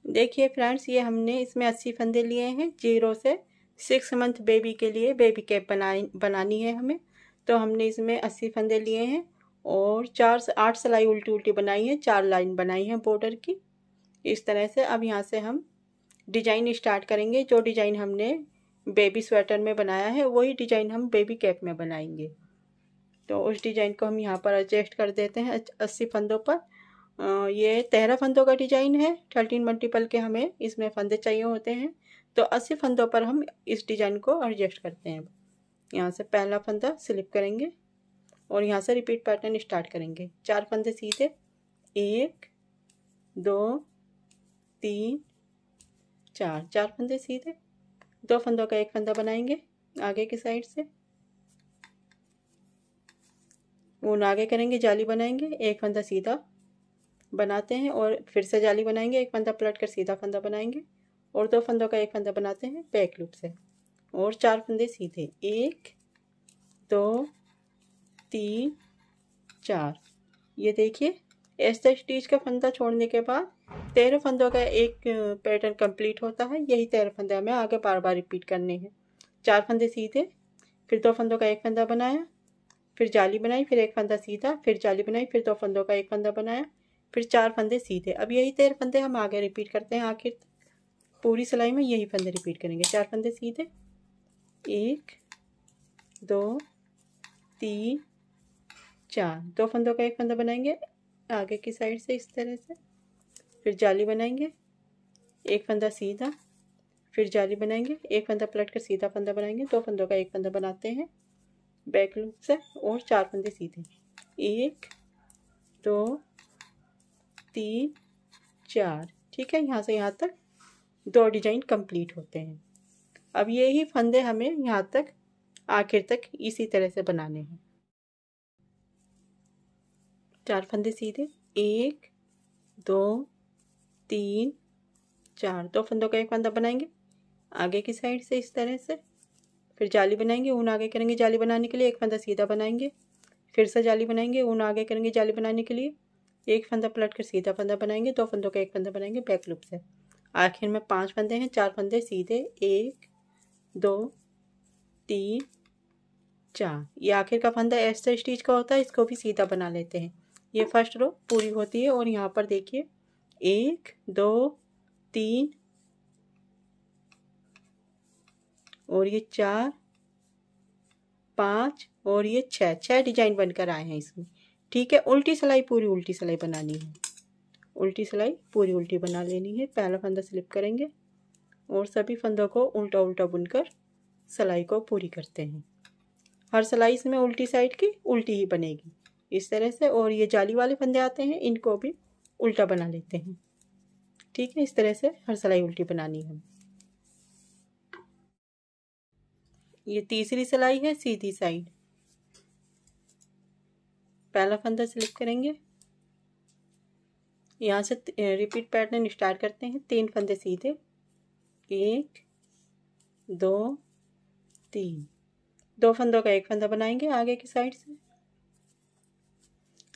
देखिए फ्रेंड्स, ये हमने इसमें 80 फंदे लिए हैं। 0 से 6 मंथ बेबी के लिए बेबी कैप बनानी है हमें। तो हमने इसमें 80 फंदे लिए हैं और 4 से 8 सिलाई उल्टी उल्टी बनाई है, 4 लाइन बनाई है बॉर्डर की। इस तरह से अब यहाँ से हम डिजाइन स्टार्ट करेंगे। जो डिजाइन हमने बेबी स्वेटर में बनाया है वही डिजाइन हम बेबी कैप में बनाएंगे। तो उस डिजाइन को हम यहाँ पर एडजस्ट कर देते हैं 80 फंदों पर। ये 13 फंदों का डिजाइन है। 13 मल्टीपल के हमें इसमें फंदे चाहिए होते हैं। तो 80 फंदों पर हम इस डिजाइन को एडजस्ट करते हैं। यहाँ से पहला फंदा स्लिप करेंगे और यहाँ से रिपीट पैटर्न स्टार्ट करेंगे। 4 फंदे सीधे, 1 2 3 4, 4 फंदे सीधे, 2 फंदों का एक फंदा बनाएंगे आगे की साइड से, ऊन आगे करेंगे, जाली बनाएंगे, एक फंदा सीधा बनाते हैं और फिर से जाली बनाएंगे, एक फंदा पलट कर सीधा फंदा बनाएंगे और 2 फंदों का एक फंदा बनाते हैं बैक लूप से और 4 फंदे सीधे, 1 2 3 4। ये देखिए ऐसा स्टिच का फंदा छोड़ने के बाद 13 फंदों का एक पैटर्न कंप्लीट होता है। यही 13 फंदे हमें आगे बार बार रिपीट करने हैं। 4 फंदे सीधे, फिर 2 फंदों का एक फंदा बनाया, फिर जाली बनाई, फिर एक फंदा सीधा, फिर जाली बनाई, फिर 2 फंदों का एक फंदा बनाया, फिर 4 फंदे सीधे। अब यही 13 फंदे हम आगे रिपीट करते हैं। आखिर पूरी सिलाई में यही फंदे रिपीट करेंगे। 4 फंदे सीधे, 1 2 3 4, 2 फंदों का एक फंदा बनाएंगे आगे की साइड से इस तरह से, फिर जाली बनाएंगे, एक फंदा सीधा, फिर जाली बनाएंगे, एक फंदा पलट कर सीधा फंदा बनाएंगे, 2 फंदों का एक फंदा बनाते हैं बैक लूप से और 4 फंदे सीधे, 1 2 3 4। ठीक है, यहाँ से यहाँ तक 2 डिजाइन कंप्लीट होते हैं। अब यही फंदे हमें यहाँ तक आखिर तक इसी तरह से बनाने हैं। 4 फंदे सीधे, 1 2 3 4, 2 फंदों का एक फंदा बनाएंगे आगे की साइड से इस तरह से, फिर जाली बनाएंगे, ऊन आगे करेंगे जाली बनाने के लिए, एक फंदा सीधा बनाएंगे, फिर से जाली बनाएंगे, ऊन आगे करेंगे जाली बनाने के लिए, एक फंदा पलट कर सीधा फंदा बनाएंगे, 2 फंदों का एक फंदा बनाएंगे बैक लूप से। आखिर में 5 फंदे हैं, 4 फंदे सीधे, 1 2 3 4। ये आखिर का फंदा ऐसा स्टिच का होता है, इसको भी सीधा बना लेते हैं। ये फर्स्ट रो पूरी होती है और यहाँ पर देखिए 1 2 3 और ये 4 5 और ये 6 डिजाइन बनकर आए हैं इसमें। ठीक है, उल्टी सिलाई पूरी उल्टी सिलाई बनानी है। उल्टी सिलाई पूरी उल्टी बना लेनी है। पहला फंदा स्लिप करेंगे और सभी फंदों को उल्टा उल्टा बुनकर सिलाई को पूरी करते हैं। हर सिलाई इसमें उल्टी साइड की उल्टी ही बनेगी इस तरह से। और ये जाली वाले फंदे आते हैं, इनको भी उल्टा बना लेते हैं। ठीक है, इस तरह से हर सिलाई उल्टी बनानी है। ये तीसरी सिलाई है सीधी साइड। पहला फंदा स्लिप करेंगे, यहाँ से रिपीट पैटर्न स्टार्ट करते हैं। 3 फंदे सीधे, 1 2 3, 2 फंदों का एक फंदा बनाएंगे आगे की साइड से,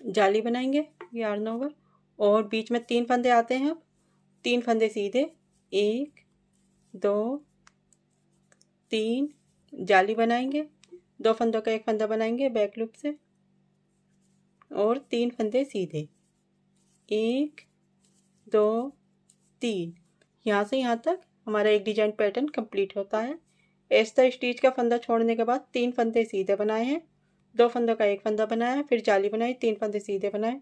जाली बनाएंगे यार्न ओवर और बीच में 3 फंदे आते हैं। अब 3 फंदे सीधे, 1 2 3, जाली बनाएंगे, 2 फंदों का एक फंदा बनाएंगे बैक लूप से और 3 फंदे सीधे, 1 2 3। यहाँ से यहाँ तक हमारा एक डिजाइन पैटर्न कंप्लीट होता है। ऐसा स्टिच का फंदा छोड़ने के बाद 3 फंदे सीधे बनाए हैं, 2 फंदों का एक फंदा बनाया, फिर जाली बनाई, 3 फंदे सीधे बनाए,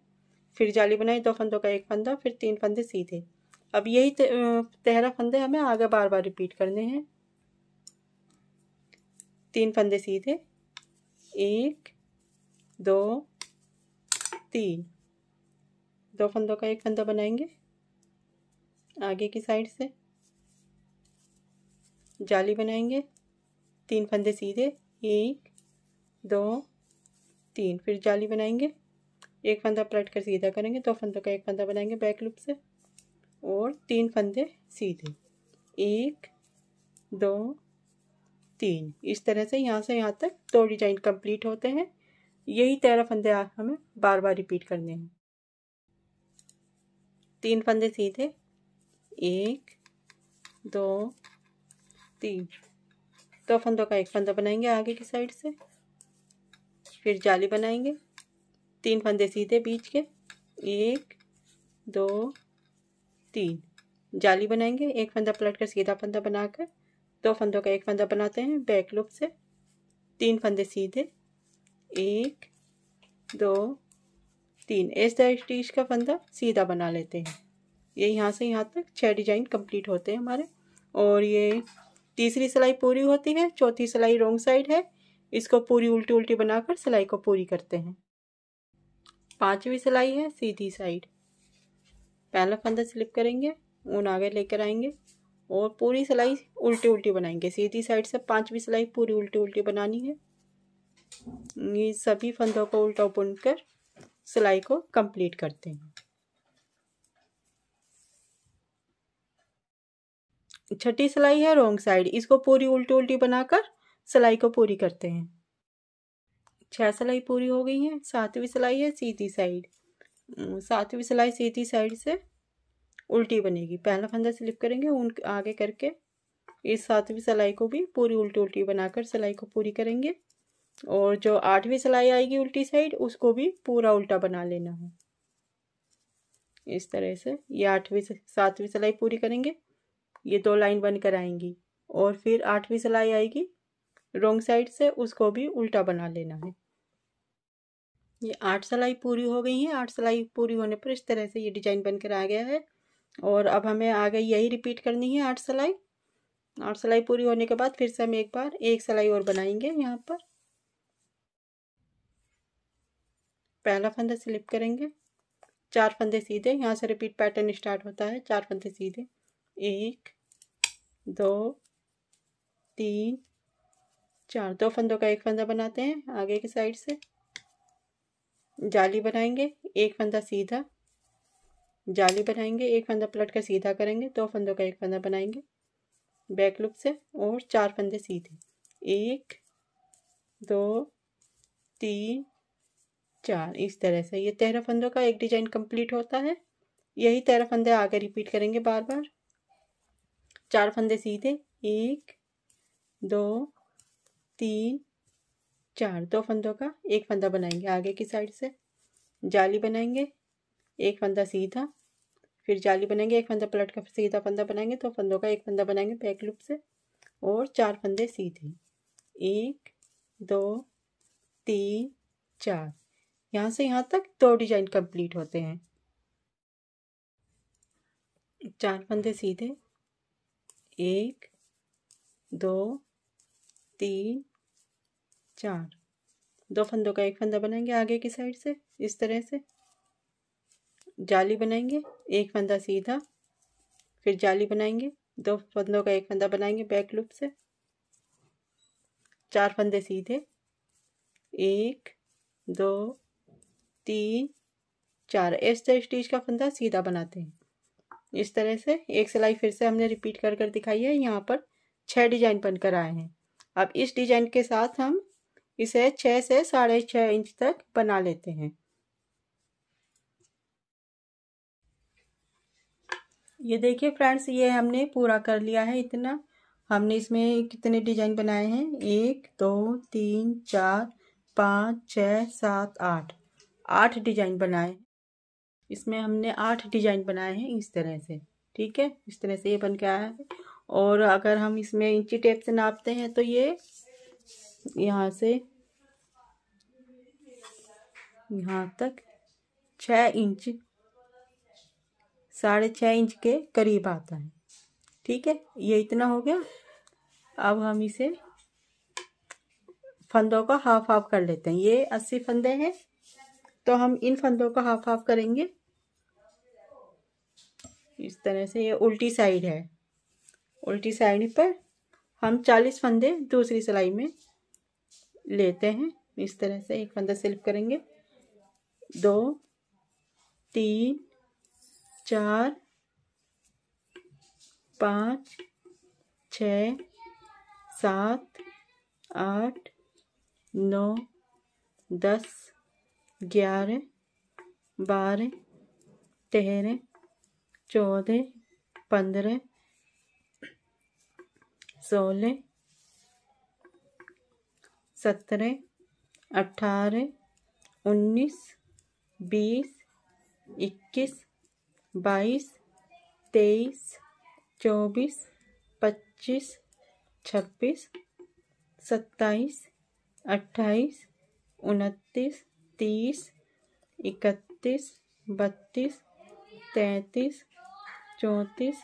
फिर जाली बनाई, 2 फंदों का एक फंदा, फिर 3 फंदे सीधे। अब यही 13 फंदे हमें आगे बार बार रिपीट करने हैं। 3 फंदे सीधे, 1 2 3, 2 फंदों का एक फंदा बनाएंगे आगे की साइड से, जाली बनाएंगे, 3 फंदे सीधे, 1 2 3, फिर जाली बनाएंगे, एक फंदा पलट कर सीधा करेंगे, 2 फंदों का एक फंदा बनाएंगे बैक लूप से और 3 फंदे सीधे, 1 2 3। इस तरह से यहाँ तक 2 डिजाइन कंप्लीट होते हैं। यही 13 फंदे हमें बार बार रिपीट करने हैं। 3 फंदे सीधे, 1 2 3। 2 फंदों का एक फंदा बनाएंगे आगे की साइड से, फिर जाली बनाएंगे। 3 फंदे सीधे बीच के, 1 2 3, जाली बनाएंगे। एक फंदा पलट कर सीधा फंदा बनाकर 2 फंदों का एक फंदा बनाते हैं बैक लूप से। 3 फंदे सीधे, 1 2 3, ऐसा स्टिच का फंदा सीधा बना लेते हैं। ये यहाँ से यहाँ तक 6 डिजाइन कंप्लीट होते हैं हमारे। और ये तीसरी सिलाई पूरी होती है, चौथी सिलाई रॉन्ग साइड है, इसको पूरी उल्टी उल्टी बनाकर सिलाई को पूरी करते हैं। 5वीं सिलाई है सीधी साइड। पहला फंदा स्लिप करेंगे, ऊन आगे लेकर आएंगे और पूरी सिलाई उल्टी उल्टी बनाएंगे। सीधी साइड से 5वीं सिलाई पूरी उल्टी उल्टी बनानी है। ये सभी फंदों को उल्टा बुनकर सिलाई को कंप्लीट करते हैं। छठी सिलाई है रॉन्ग साइड, इसको पूरी उल्टी उल्टी बनाकर सिलाई को पूरी करते हैं। 6 सिलाई पूरी हो गई है। 7वीं सिलाई है सीधी साइड। 7वीं सिलाई सीधी साइड से उल्टी बनेगी। पहला फंदा स्लिप करेंगे, ऊन आगे करके इस 7वीं सिलाई को भी पूरी उल्टी उल्टी बनाकर सिलाई को पूरी करेंगे। और जो 8वीं सिलाई आएगी उल्टी साइड, उसको भी पूरा उल्टा बना लेना है। इस तरह से ये 7वीं सिलाई पूरी करेंगे, ये 2 लाइन बनकर आएंगी। और फिर 8वीं सिलाई आएगी रॉन्ग साइड से, उसको भी उल्टा बना लेना है। ये 8 सिलाई पूरी हो गई है। 8 सिलाई पूरी होने पर इस तरह से ये डिजाइन बनकर आ गया है। और अब हमें आगे यही रिपीट करनी है 8 सिलाई। 8 सिलाई पूरी होने के बाद फिर से हम एक बार एक सिलाई और बनाएंगे। यहाँ पर पहला फंदा स्लिप करेंगे, 4 फंदे सीधे, यहाँ से रिपीट पैटर्न स्टार्ट होता है। 4 फंदे सीधे, 1 2 3 4, 2 फंदों का एक फंदा बनाते हैं आगे की साइड से, जाली बनाएंगे। एक फंदा सीधा, जाली बनाएंगे, एक फंदा पलट कर सीधा करेंगे, 2 फंदों का एक फंदा बनाएंगे बैक लूप से और 4 फंदे सीधे, 1 2 3 4। इस तरह से ये 13 फंदों का एक डिजाइन कंप्लीट होता है। यही 13 फंदे आगे रिपीट करेंगे बार बार। 4 फंदे सीधे, 1 2 3 4, 2 फंदों का एक फंदा बनाएंगे आगे की साइड से, जाली बनाएंगे। एक फंदा सीधा, फिर जाली बनाएंगे, एक फंदा पलट कर सीधा फंदा बनाएंगे, 2 फंदों का एक फंदा बनाएंगे बैक लूप से और 4 फंदे सीधे, 1 2 3 4। यहाँ से यहाँ तक 2 डिजाइन कंप्लीट होते हैं। 4 फंदे सीधे, 1 2 3 4, 2 फंदों का एक फंदा बनाएंगे आगे की साइड से इस तरह से, जाली बनाएंगे। एक फंदा सीधा, फिर जाली बनाएंगे, 2 फंदों का एक फंदा बनाएंगे बैक लूप से, 4 फंदे सीधे, 1 2 3 4, ऐसे स्टिच का फंदा सीधा बनाते हैं। इस तरह से एक सिलाई फिर से हमने रिपीट कर कर दिखाई है। यहाँ पर 6 डिजाइन बनकर आए हैं। अब इस डिजाइन के साथ हम इसे 6 से 6.5 इंच तक बना लेते हैं। ये देखिए फ्रेंड्स, ये हमने पूरा कर लिया है। इतना हमने इसमें कितने डिजाइन बनाए हैं, 1 2 3 4 5 6 7 8 डिजाइन बनाए। इसमें हमने 8 डिजाइन बनाए हैं इस तरह से। ठीक है, इस तरह से ये बन के आया है। और अगर हम इसमें इंची टेप से नापते हैं तो ये यहाँ से यहाँ तक 6 इंच 6.5 इंच के करीब आता है। ठीक है, ये इतना हो गया। अब हम इसे फंदों का हाफ हाफ कर लेते हैं। ये 80 फंदे हैं तो हम इन फंदों का हाफ हाफ करेंगे इस तरह से। ये उल्टी साइड है, उल्टी साइड पर हम 40 फंदे दूसरी सिलाई में लेते हैं इस तरह से। एक फंदा स्लिप करेंगे, 2 3 4 5 6 7 8 9 10 11 12 13 14 15, 16, 17, 18, 19, 20, 21, 22, 23, 24, 25, 26, 27, 28, 29, 30, 31, 32, 33, 34,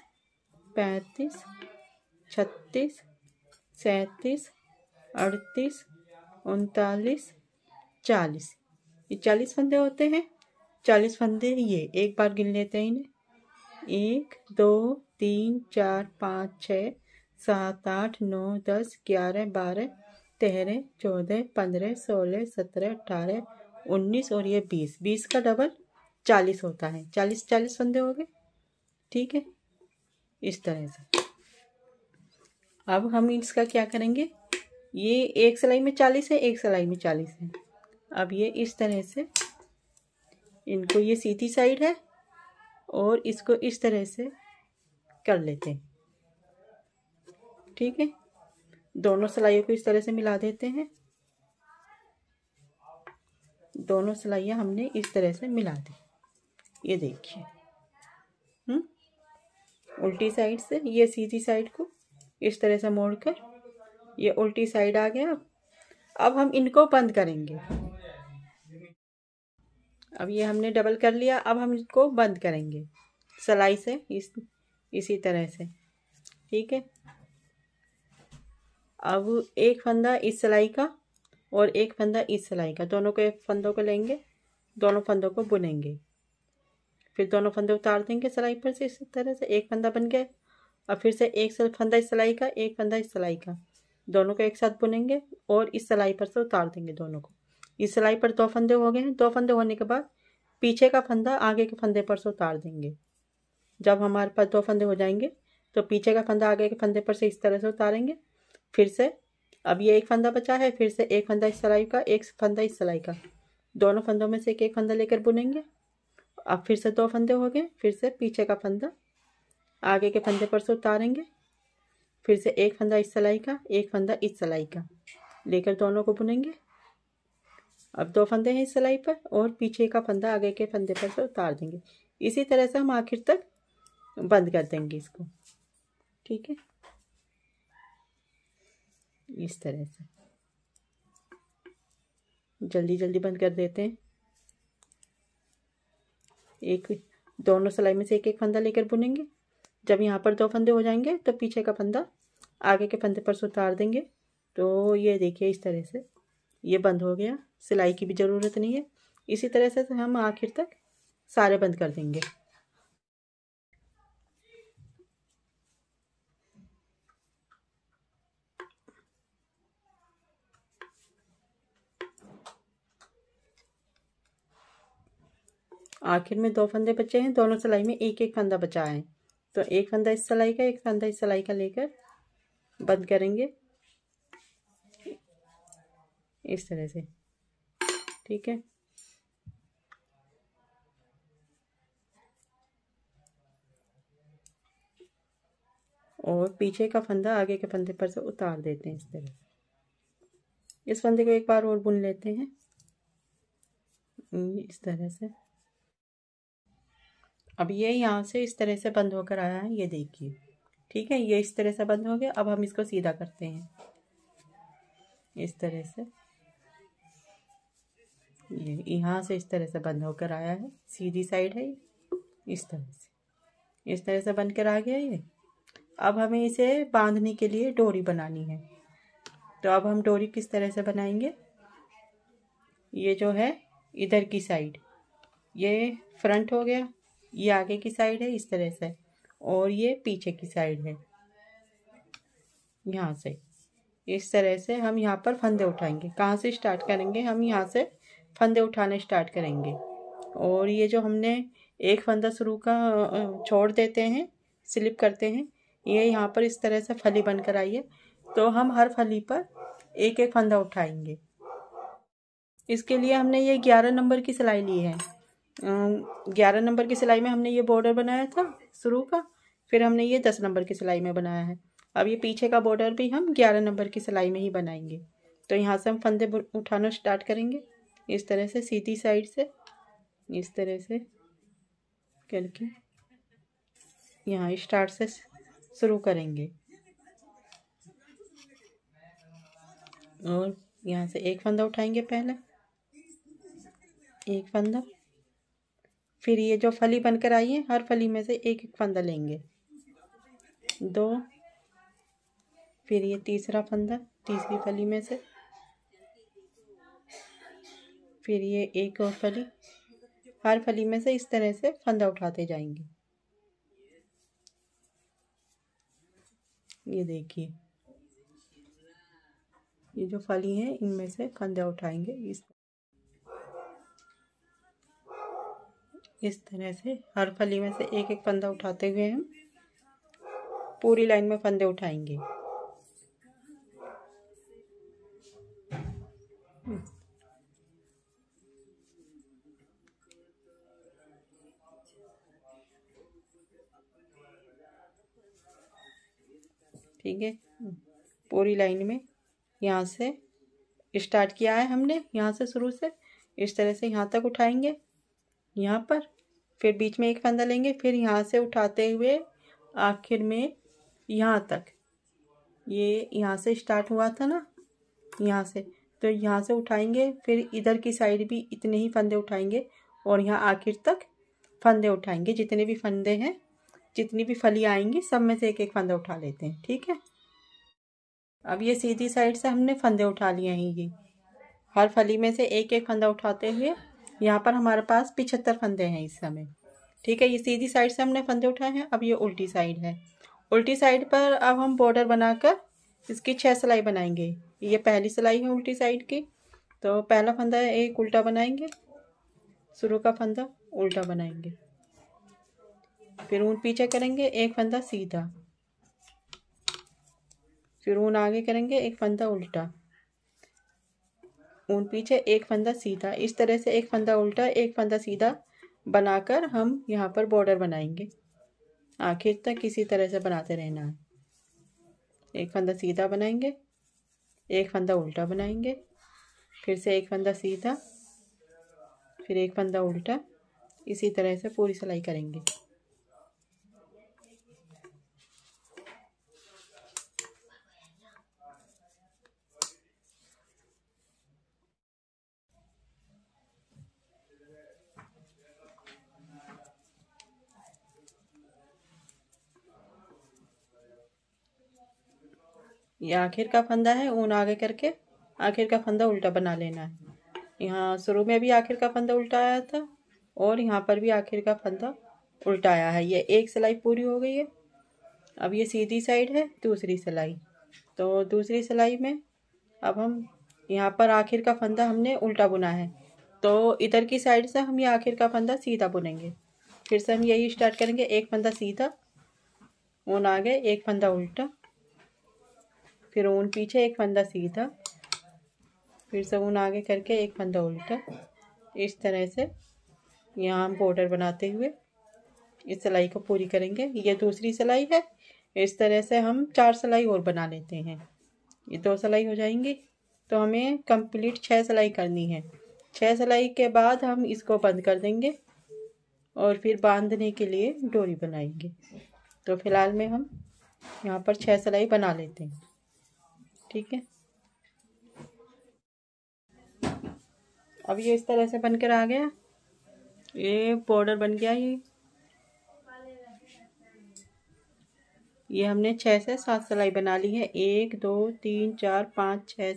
35, 36, 37, 38, 39, 40। ये 40 फंदे होते हैं। 40 फंदे ये एक बार गिन लेते हैं इन्हें। 1, 2, 3, 4, 5, 6, 7, 8, 9, 10, 11, 12, 13, 14, 15, 16, 17, 18, 19 और ये 20। 20 का डबल 40 होता है। 40 फंदे हो गए। ठीक है, इस तरह से। अब हम इसका क्या करेंगे, ये एक सिलाई में 40 है, एक सिलाई में 40 है। अब ये इस तरह से इनको, ये सीधी साइड है और इसको इस तरह से कर लेते हैं। ठीक है, दोनों सिलाइयों को इस तरह से मिला देते हैं। दोनों सिलाइयाँ हमने इस तरह से मिला दी। ये देखिए, उल्टी साइड से ये सीधी साइड को इस तरह से मोड़कर ये उल्टी साइड आ गया। अब हम इनको बंद करेंगे। अब ये हमने डबल कर लिया। अब हम इसको बंद करेंगे सिलाई से इसी तरह से। ठीक है, अब एक फंदा इस सिलाई का और एक फंदा इस सिलाई का, दोनों को एक फंदों को लेंगे, दोनों फंदों को बुनेंगे, फिर दोनों फंदे उतार देंगे सिलाई पर से। इस तरह से एक फंदा बन गया। अब फिर से एक फंदा इस सिलाई का, एक फंदा इस सिलाई का, दोनों को एक साथ बुनेंगे और इस सिलाई पर से उतार देंगे दोनों को। इस सिलाई पर 2 फंदे हो गए हैं। 2 फंदे होने के बाद पीछे का फंदा आगे के फंदे पर से उतार देंगे। जब हमारे पास 2 फंदे हो जाएंगे तो पीछे का फंदा आगे के फंदे पर से इस तरह से उतारेंगे। फिर से अब ये एक फंदा बचा है, फिर से एक फंदा इस सिलाई का, एक फंदा इस सिलाई का, दोनों फंदों में से एक फंदा लेकर बुनेंगे। अब फिर से 2 फंदे हो गए। फिर से पीछे का फंदा आगे के फंदे पर से उतारेंगे। फिर से एक फंदा इस सिलाई का, एक फंदा इस सिलाई का लेकर दोनों को बुनेंगे। अब 2 फंदे हैं इस सिलाई पर और पीछे का फंदा आगे के फंदे पर से उतार देंगे। इसी तरह से हम आखिर तक बंद कर देंगे इसको। ठीक है, इस तरह से जल्दी जल्दी बंद कर देते हैं। दोनों सिलाई में से एक एक फंदा लेकर बुनेंगे। जब यहाँ पर 2 फंदे हो जाएंगे तो पीछे का फंदा आगे के फंदे पर से उतार देंगे। तो ये देखिए, इस तरह से ये बंद हो गया। सिलाई की भी ज़रूरत नहीं है। इसी तरह से हम आखिर तक सारे बंद कर देंगे। आखिर में 2 फंदे बचे हैं। दोनों सिलाई में एक एक फंदा बचा है। तो एक फंदा इस सिलाई का, एक फंदा इस सिलाई का लेकर बंद करेंगे इस तरह से। ठीक है, और पीछे का फंदा आगे के फंदे पर से उतार देते हैं इस तरह से। इस फंदे को एक बार और बुन लेते हैं इस तरह से। अब ये यहाँ से इस तरह से बंद होकर आया है, ये देखिए। ठीक है, ये इस तरह से बंद हो गया। अब हम इसको सीधा करते हैं इस तरह से। ये यहाँ से इस तरह से बंद होकर आया है, सीधी साइड है इस तरह से। इस तरह से बन कर आ गया ये। अब हमें इसे बांधने के लिए डोरी बनानी है। तो अब हम डोरी किस तरह से बनाएंगे, ये जो है इधर की साइड, ये फ्रंट हो गया, ये आगे की साइड है इस तरह से, और ये पीछे की साइड है। यहाँ से इस तरह से हम यहाँ पर फंदे उठाएंगे। कहाँ से स्टार्ट करेंगे, हम यहाँ से फंदे उठाने स्टार्ट करेंगे। और ये जो हमने एक फंदा शुरू का छोड़ देते हैं, स्लिप करते हैं, ये यहाँ पर इस तरह से फली बनकर आई है। तो हम हर फली पर एक एक फंदा उठाएंगे। इसके लिए हमने ये 11 नंबर की सिलाई ली है। 11 नंबर की सिलाई में हमने ये बॉर्डर बनाया था शुरू का। फिर हमने ये 10 नंबर की सिलाई में बनाया है। अब ये पीछे का बॉर्डर भी हम 11 नंबर की सिलाई में ही बनाएंगे। तो यहाँ से हम फंदे उठाना स्टार्ट करेंगे, इस तरह से सीधी साइड से, इस तरह से करके यहाँ स्टार्ट से शुरू करेंगे और यहाँ से एक फंदा उठाएंगे, पहले एक फंदा, फिर ये जो फली बनकर आई है हर फली में से एक एक फंदा लेंगे, 2, फिर ये तीसरा फंदा तीसरी फली में से, फिर ये एक और फली, हर फली में से इस तरह से फंदा उठाते जाएंगे। ये देखिए, ये जो फली है इनमें से फंदा उठाएंगे इस तरह से हर फली में से एक एक फंदा उठाते हुए हम पूरी लाइन में फंदे उठाएंगे। ठीक है, पूरी लाइन में यहाँ से स्टार्ट किया है हमने, यहाँ से शुरू से इस तरह से यहाँ तक उठाएंगे, यहाँ पर फिर बीच में एक फंदा लेंगे, फिर यहाँ से उठाते हुए आखिर में यहाँ तक, ये यहाँ से स्टार्ट हुआ था ना, यहाँ से, तो यहाँ से उठाएंगे, फिर इधर की साइड भी इतने ही फंदे उठाएंगे और यहाँ आखिर तक फंदे उठाएंगे। जितने भी फंदे हैं, जितनी भी फली आएंगी सब में से एक एक फंदा उठा लेते हैं। ठीक है, अब ये सीधी साइड से हमने फंदे उठा लिए हैं, ये हर फली में से एक एक फंदा उठाते हुए यहाँ पर हमारे पास 75 फंदे हैं इस समय। ठीक है, ये सीधी साइड से हमने फंदे उठाए हैं। अब ये उल्टी साइड है, उल्टी साइड पर अब हम बॉर्डर बनाकर इसकी 6 सिलाई बनाएंगे। ये पहली सिलाई है उल्टी साइड की, तो पहला फंदा है एक उल्टा बनाएंगे, शुरू का फंदा उल्टा बनाएंगे, फिर ऊन पीछे करेंगे, एक फंदा सीधा, फिर ऊन आगे करेंगे, एक फंदा उल्टा, ऊन पीछे, एक फंदा सीधा। इस तरह से एक फंदा उल्टा एक फंदा सीधा बनाकर हम यहाँ पर बॉर्डर बनाएंगे। आखिर तक इसी तरह से बनाते रहना है। एक फंदा सीधा बनाएंगे, एक फंदा उल्टा बनाएंगे, फिर से एक फंदा सीधा, फिर एक फंदा उल्टा, इसी तरह से पूरी सिलाई करेंगे। ये आखिर का फंदा है, ऊन आगे करके आखिर का फंदा उल्टा बना लेना है। यहाँ शुरू में भी आखिर का फंदा उल्टा आया था और यहाँ पर भी आखिर का फंदा उल्टा आया है। ये एक सिलाई पूरी हो गई है। अब ये सीधी साइड है, दूसरी सिलाई, तो दूसरी सिलाई में अब हम यहाँ पर आखिर का फंदा हमने उल्टा बुना है, तो इधर की साइड से हम ये आखिर का फंदा सीधा बुनेंगे। फिर से हम यही स्टार्ट करेंगे, एक फंदा सीधा, ऊन आगे, एक फंदा उल्टा, फिर ऊन पीछे, एक फंदा सीधा, फिर से ऊन आगे करके एक फंदा उल्टा। इस तरह से यहाँ हम बॉर्डर बनाते हुए इस सिलाई को पूरी करेंगे। ये दूसरी सिलाई है। इस तरह से हम 4 सिलाई और बना लेते हैं। ये 2 सिलाई हो जाएंगी, तो हमें कंप्लीट 6 सिलाई करनी है। 6 सिलाई के बाद हम इसको बंद कर देंगे और फिर बांधने के लिए डोरी बनाएंगे। तो फिलहाल में हम यहाँ पर 6 सिलाई बना लेते हैं। ठीक है, अब ये इस तरह से बनकर आ गया, ये बॉर्डर बन गया। ये हमने 6 से 7 सिलाई बना ली है। 1 2 3 4 5 6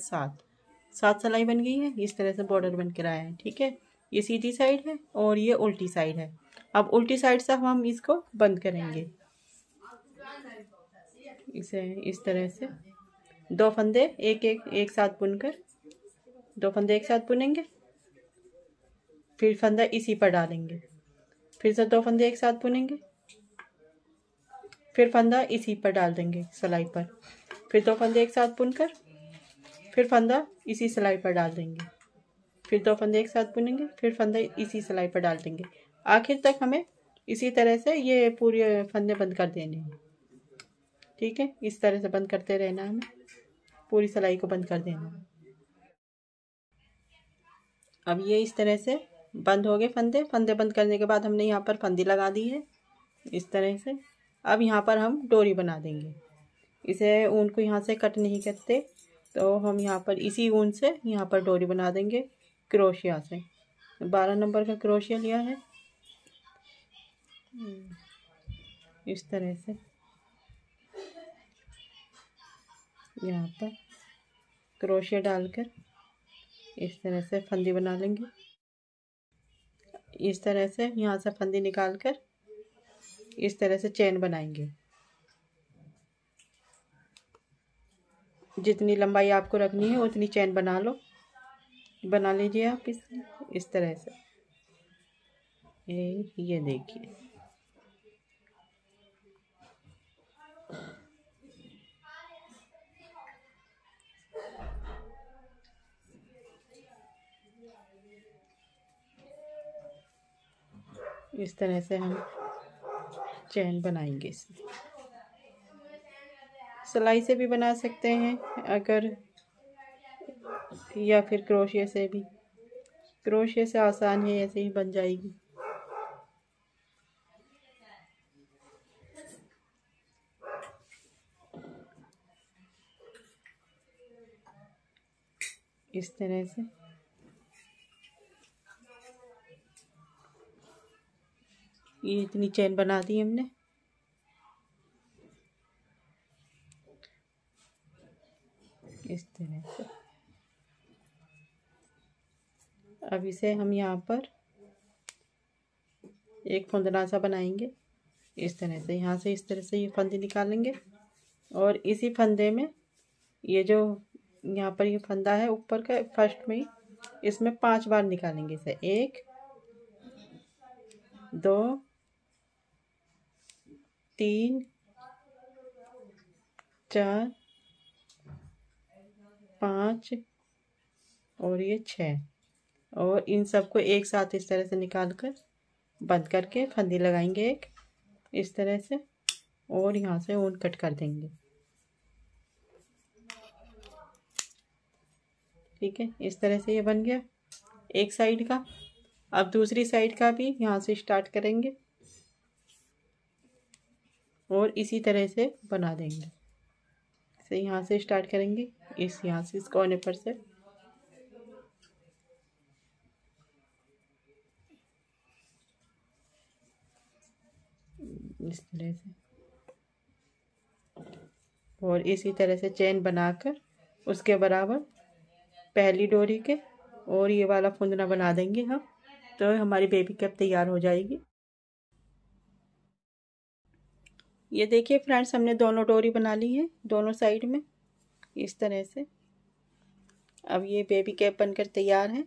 7 सिलाई बन गई है। इस तरह से बॉर्डर बनकर आया है। ठीक है, ये सीधी साइड है और ये उल्टी साइड है। अब उल्टी साइड से हम इसको बंद करेंगे। इसे इस तरह से 2 फंदे एक साथ बुनकर, 2 फंदे एक साथ बुनेंगे, फिर फंदा इसी पर डालेंगे, फिर से 2 फंदे एक साथ बुनेंगे, फिर फंदा इसी पर डाल देंगे सिलाई पर, फिर 2 फंदे एक साथ बुनकर, फिर फंदा इसी सिलाई पर डाल देंगे, फिर 2 फंदे एक साथ बुनेंगे, फिर फंदा इसी सिलाई पर डाल देंगे। आखिर तक हमें इसी तरह से ये पूरे फंदे बंद कर देने हैं। ठीक है, इस तरह से बंद करते रहना है, हमें पूरी सिलाई को बंद कर देना है। अब ये इस तरह से बंद हो गए फंदे। फंदे बंद करने के बाद हमने यहाँ पर फंदी लगा दी है इस तरह से। अब यहाँ पर हम डोरी बना देंगे। इसे ऊन को यहाँ से कट नहीं करते, तो हम यहाँ पर इसी ऊन से यहाँ पर डोरी बना देंगे क्रोशिया से। 12 नंबर का क्रोशिया लिया है इस तरह से। यहाँ पर क्रोशिया डालकर इस तरह से फंदी बना लेंगे। इस तरह से यहाँ से फंदी निकालकर इस तरह से चेन बनाएंगे। जितनी लंबाई आपको रखनी है उतनी चेन बना लीजिए आप इस तरह से। ये देखिए, इस तरह से हम चेन बनाएंगे। इसमें सिलाई से भी बना सकते हैं अगर, या फिर क्रोशिया से भी। क्रोशिया से आसान है, ऐसे ही बन जाएगी। इस तरह से ये इतनी चेन बना दी हमने। इस तरह से अब इसे हम यहाँ पर एक फंदना सा बनाएंगे इस तरह से। यहाँ से इस तरह से ये फंदे निकालेंगे और इसी फंदे में ये जो यहाँ पर ये फंदा है ऊपर का फर्स्ट में, इसमें 5 बार निकालेंगे इसे। 1 2 3 4 5 और ये 6, और इन सबको एक साथ इस तरह से निकाल कर बंद करके फंदी लगाएंगे एक इस तरह से, और यहाँ से ऊन कट कर देंगे। ठीक है, इस तरह से ये बन गया एक साइड का। अब दूसरी साइड का भी यहाँ से स्टार्ट करेंगे और इसी तरह से बना देंगे। इसे यहाँ से स्टार्ट करेंगे, यहाँ से इस कोने पर से इस तरह से, और इसी तरह से चेन बनाकर उसके बराबर पहली डोरी के और ये वाला फुंदना बना देंगे हम, तो हमारी बेबी कैप तैयार हो जाएगी। ये देखिए फ्रेंड्स, हमने दोनों डोरी बना ली है दोनों साइड में इस तरह से। अब ये बेबी कैप बनकर तैयार है।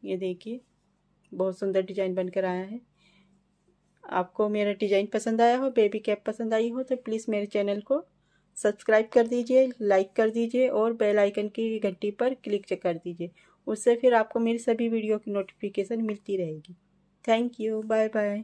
ये देखिए, बहुत सुंदर डिजाइन बनकर आया है। आपको मेरा डिजाइन पसंद आया हो, बेबी कैप पसंद आई हो, तो प्लीज़ मेरे चैनल को सब्सक्राइब कर दीजिए, लाइक कर दीजिए और बेल आइकन की घंटी पर क्लिक कर दीजिए। उससे फिर आपको मेरी सभी वीडियो की नोटिफिकेशन मिलती रहेगी। Thank you, bye bye.